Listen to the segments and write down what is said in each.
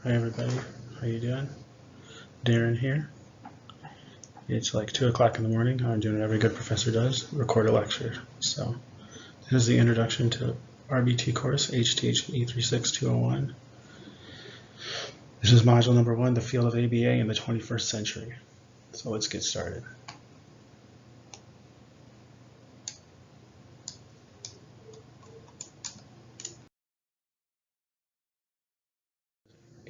Hi everybody, how you doing? Darren here. It's like 2 o'clock in the morning. I'm doing what every good professor does, record a lecture. So this is the introduction to RBT course, HTH E36201. This is module number 1, the field of ABA in the 21st century. So let's get started.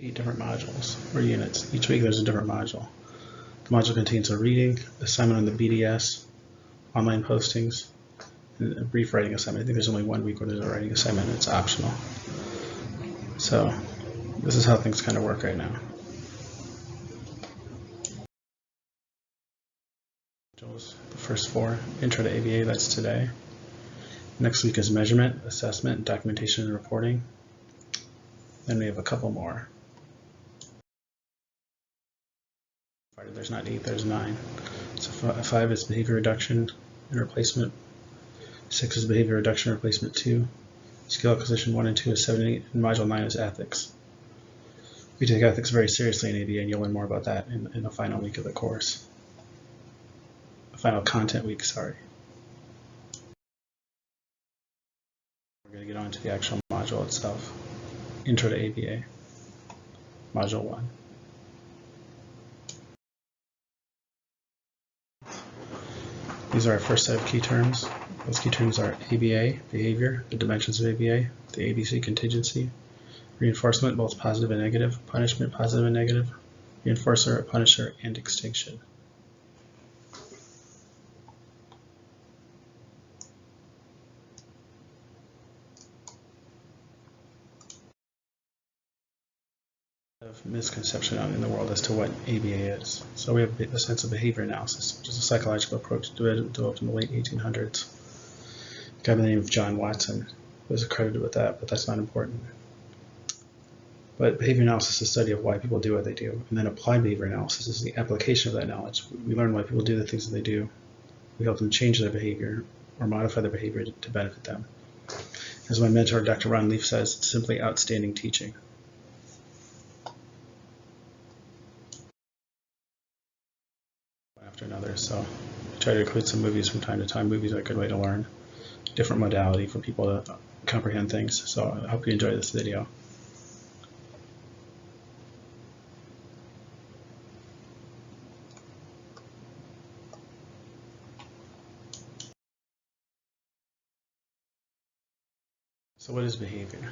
Eight different modules or units. Each week there's a different module. The module contains a reading, assignment on the BDS, online postings, and a brief writing assignment. I think there's only 1 week where there's a writing assignment. It's optional. So this is how things kind of work right now. The first 4, intro to ABA, that's today. Next week is measurement, assessment, documentation, and reporting. Then we have a couple more. There's not 8, there's 9. So 5 is behavior reduction and replacement. 6 is behavior reduction and replacement 2. Skill acquisition 1 and 2 is 7 and 8, and module 9 is ethics. We take ethics very seriously in ABA, and you'll learn more about that in the final week of the course. The final content week, sorry. We're going to get on to the actual module itself. Intro to ABA, module 1. These are our first set of key terms. Those key terms are ABA, behavior, the dimensions of ABA, the ABC contingency, reinforcement, both positive and negative, punishment, positive and negative, reinforcer, punisher, and extinction. Of misconception out in the world as to what ABA is. So we have the sense of behavior analysis, which is a psychological approach developed in the late 1800s. A guy by the name of John Watson was accredited with that, but that's not important. But behavior analysis is the study of why people do what they do, and then applied behavior analysis is the application of that knowledge. We learn why people do the things that they do. We help them change their behavior or modify their behavior to benefit them. As my mentor, Dr. Ron Leaf, says, it's simply outstanding teaching. After another, so I try to include some movies from time to time. Movies are a good way to learn, different modality for people to comprehend things. So I hope you enjoy this video. So what is behavior?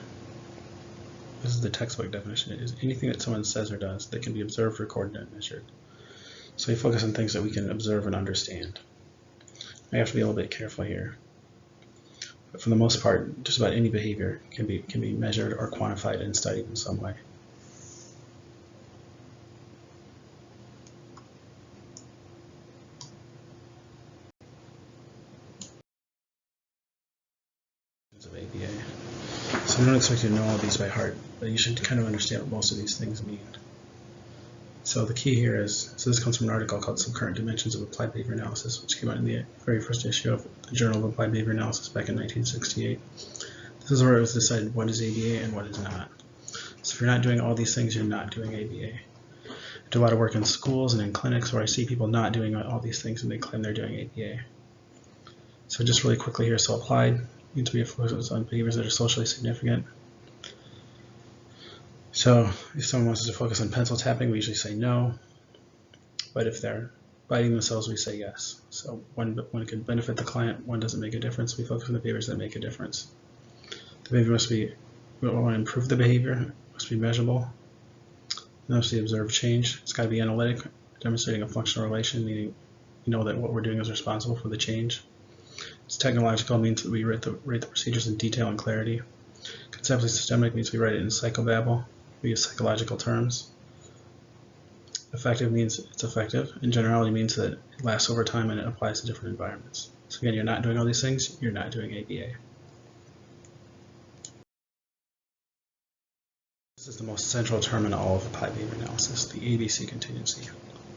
This is the textbook definition. It is anything that someone says or does that can be observed, recorded, and measured. So we focus on things that we can observe and understand. I have to be a little bit careful here. But for the most part, just about any behavior can be measured or quantified and studied in some way. Of ABA. So I don't expect you to know all these by heart, but you should kind of understand what most of these things mean. So the key here is, so this comes from an article called Some Current Dimensions of Applied Behavior Analysis, which came out in the very first issue of the Journal of Applied Behavior Analysis back in 1968. This is where it was decided what is ABA and what is not. So if you're not doing all these things, you're not doing ABA. I do a lot of work in schools and in clinics where I see people not doing all these things and they claim they're doing ABA. So just really quickly here, so applied means we focus on behaviors that are socially significant. So if someone wants us to focus on pencil tapping, we usually say no. But if they're biting themselves, we say yes. So one can benefit the client, one doesn't make a difference. We focus on the behaviors that make a difference. The behavior must be, we want to improve the behavior, it must be measurable. It must be observed change. It's got to be analytic, demonstrating a functional relation, meaning you know that what we're doing is responsible for the change. It's technological, means that we rate the procedures in detail and clarity. Conceptually systemic means we write it in psychobabble. We use psychological terms. Effective means it's effective, and generality means that it lasts over time and it applies to different environments. So again, you're not doing all these things, you're not doing ABA. This is the most central term in all of applied behavior analysis, the ABC contingency.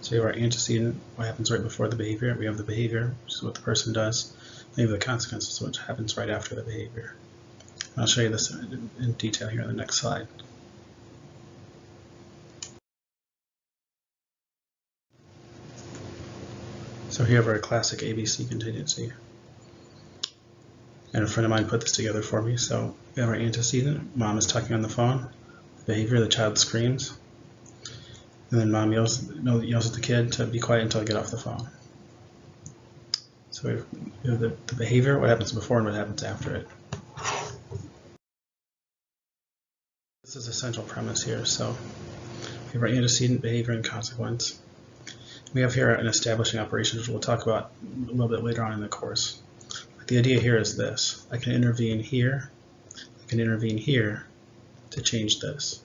So we have our antecedent, what happens right before the behavior. We have the behavior, which is what the person does. We have the consequences, which happens right after the behavior. And I'll show you this in detail here on the next slide. So here we have our classic ABC contingency. And a friend of mine put this together for me. So we have our antecedent. Mom is talking on the phone. Behavior, the child screams. And then mom yells at the kid to be quiet until I get off the phone. So we have the behavior, what happens before and what happens after it. This is a central premise here. So we have our antecedent, behavior, and consequence. We have here an establishing operation, which we'll talk about a little bit later on in the course. But the idea here is this. I can intervene here. I can intervene here to change this.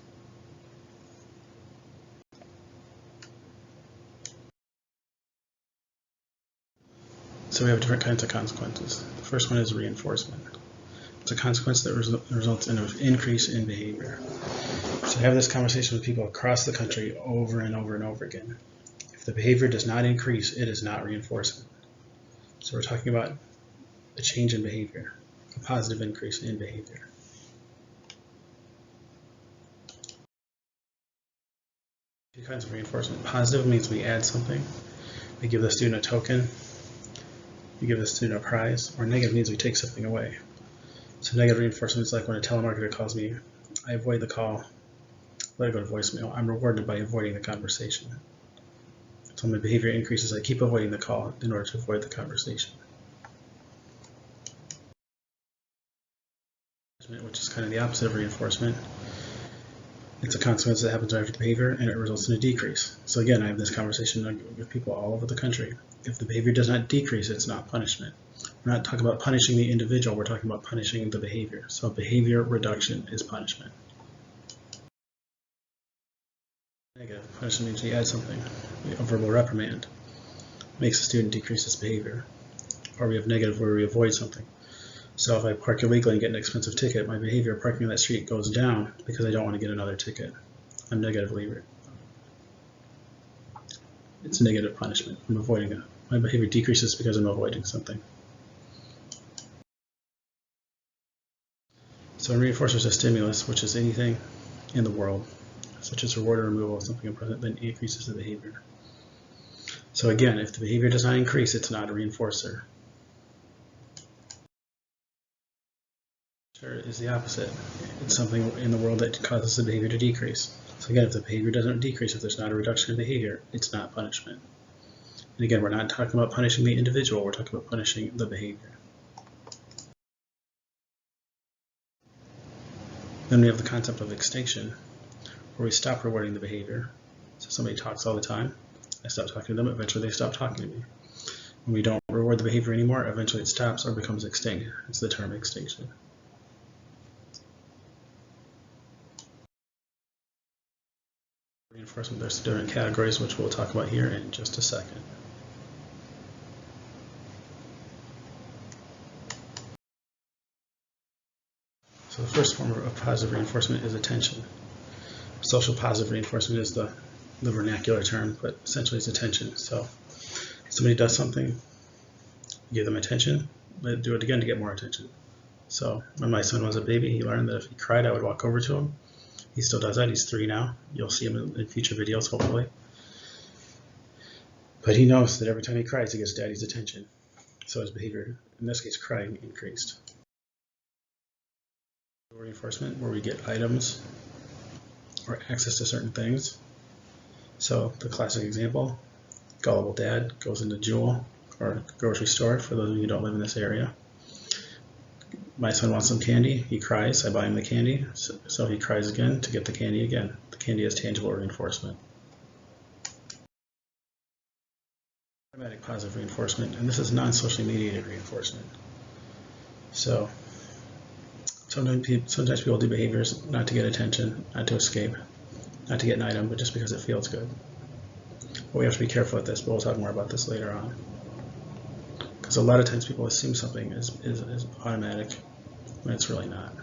So we have different kinds of consequences. The first one is reinforcement. It's a consequence that results in an increase in behavior. So I have this conversation with people across the country over and over and over again. If the behavior does not increase, it is not reinforcement. So we're talking about a change in behavior, a positive increase in behavior. Two kinds of reinforcement. Positive means we add something. We give the student a token. We give the student a prize. Or negative means we take something away. So negative reinforcement is like when a telemarketer calls me, I avoid the call, let it go to voicemail. I'm rewarded by avoiding the conversation. So my behavior increases, I keep avoiding the call in order to avoid the conversation. Which is kind of the opposite of reinforcement. It's a consequence that happens after the behavior and it results in a decrease. So again, I have this conversation with people all over the country. If the behavior does not decrease, it's not punishment. We're not talking about punishing the individual, we're talking about punishing the behavior. So behavior reduction is punishment. Negative punishment means we add something, a verbal reprimand. Makes the student decrease his behavior. Or we have negative where we avoid something. So if I park illegally and get an expensive ticket, my behavior parking on that street goes down because I don't want to get another ticket. I'm negatively, it's a negative punishment. I'm avoiding it. My behavior decreases because I'm avoiding something. So reinforcer is a stimulus, which is anything in the world, such as reward or removal of something in present, then increases the behavior. So again, if the behavior does not increase, it's not a reinforcer. Is the opposite. It's something in the world that causes the behavior to decrease. So again, if the behavior doesn't decrease, if there's not a reduction in behavior, it's not punishment. And again, we're not talking about punishing the individual, we're talking about punishing the behavior. Then we have the concept of extinction, where we stop rewarding the behavior. So somebody talks all the time, I stop talking to them, eventually they stop talking to me. When we don't reward the behavior anymore, eventually it stops or becomes extinct. It's the term extinction. Reinforcement, there's different categories, which we'll talk about here in just a second. So the first form of positive reinforcement is attention. Social positive reinforcement is the vernacular term, but essentially it's attention. So if somebody does something, give them attention, let do it again to get more attention. So when my son was a baby, he learned that if he cried, I would walk over to him. He still does that. He's 3 now. You'll see him in future videos, hopefully. But he knows that every time he cries, he gets daddy's attention. So his behavior, in this case, crying, increased. Reinforcement, where we get items or access to certain things. So the classic example, gullible dad goes into Jewel or grocery store, for those of you who don't live in this area. My son wants some candy, he cries, I buy him the candy, so he cries again to get the candy again. The candy is tangible reinforcement. Automatic positive reinforcement, and this is non-socially mediated reinforcement. So sometimes people do behaviors not to get attention, not to escape, not to get an item, but just because it feels good. But we have to be careful with this, but we'll talk more about this later on. Because a lot of times people assume something is automatic when it's really not.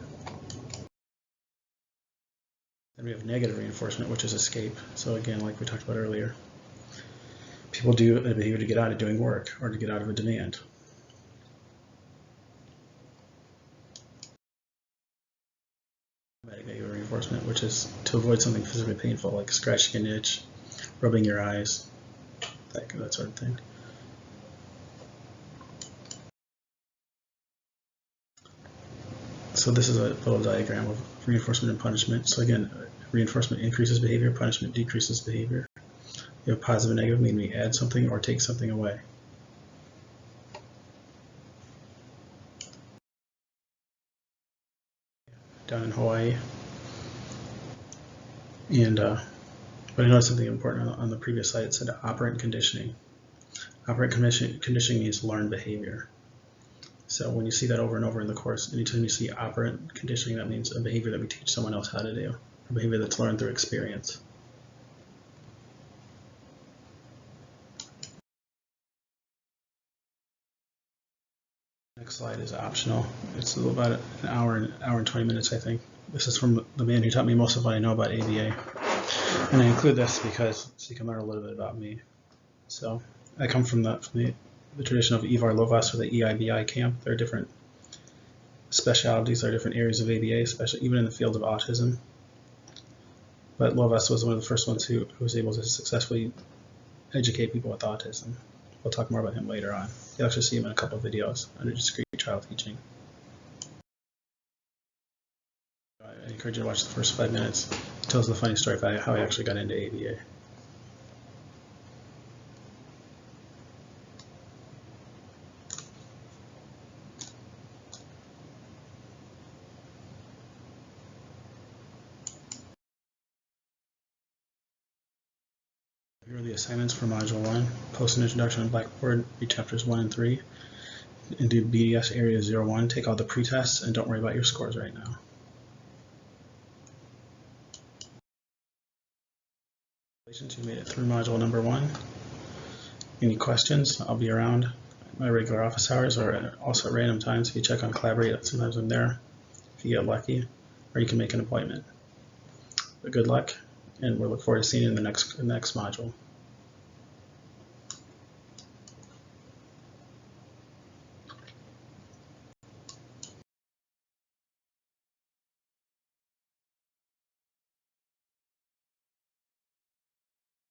Then we have negative reinforcement, which is escape. So again, like we talked about earlier, people do a behavior to get out of doing work or to get out of a demand. Negative reinforcement, which is to avoid something physically painful, like scratching an itch, rubbing your eyes, that sort of thing. So this is a little diagram of reinforcement and punishment. So again, reinforcement increases behavior, punishment decreases behavior. You have positive and negative, meaning we add something or take something away. Down in Hawaii. And but I noticed something important on the previous slide. It said operant conditioning. Operant conditioning means learned behavior. So when you see that over and over in the course, anytime you see operant conditioning, that means a behavior that we teach someone else how to do, a behavior that's learned through experience. Next slide is optional. It's about an hour and 20 minutes, I think. This is from the man who taught me most of what I know about ABA. And I include this because so you can learn a little bit about me. So I come from the tradition of Ivar Lovaas or the EIBI camp. There are different specialties, there are different areas of ABA, especially even in the field of autism. But Lovaas was one of the first ones who was able to successfully educate people with autism. We'll talk more about him later on. You'll actually see him in a couple of videos under discrete child teaching. I encourage you to watch the first 5 minutes. It tells the funny story about how I actually got into ABA. Here are the assignments for Module 1. Post an introduction on Blackboard, read chapters 1 and 3, and do BDS Area 01. Take all the pre-tests and don't worry about your scores right now. Congratulations, you made it through Module number 1. Any questions? I'll be around at my regular office hours or also at random times. If you check on Collaborate, sometimes I'm there if you get lucky, or you can make an appointment. But good luck, and we'll look forward to seeing you in the next module.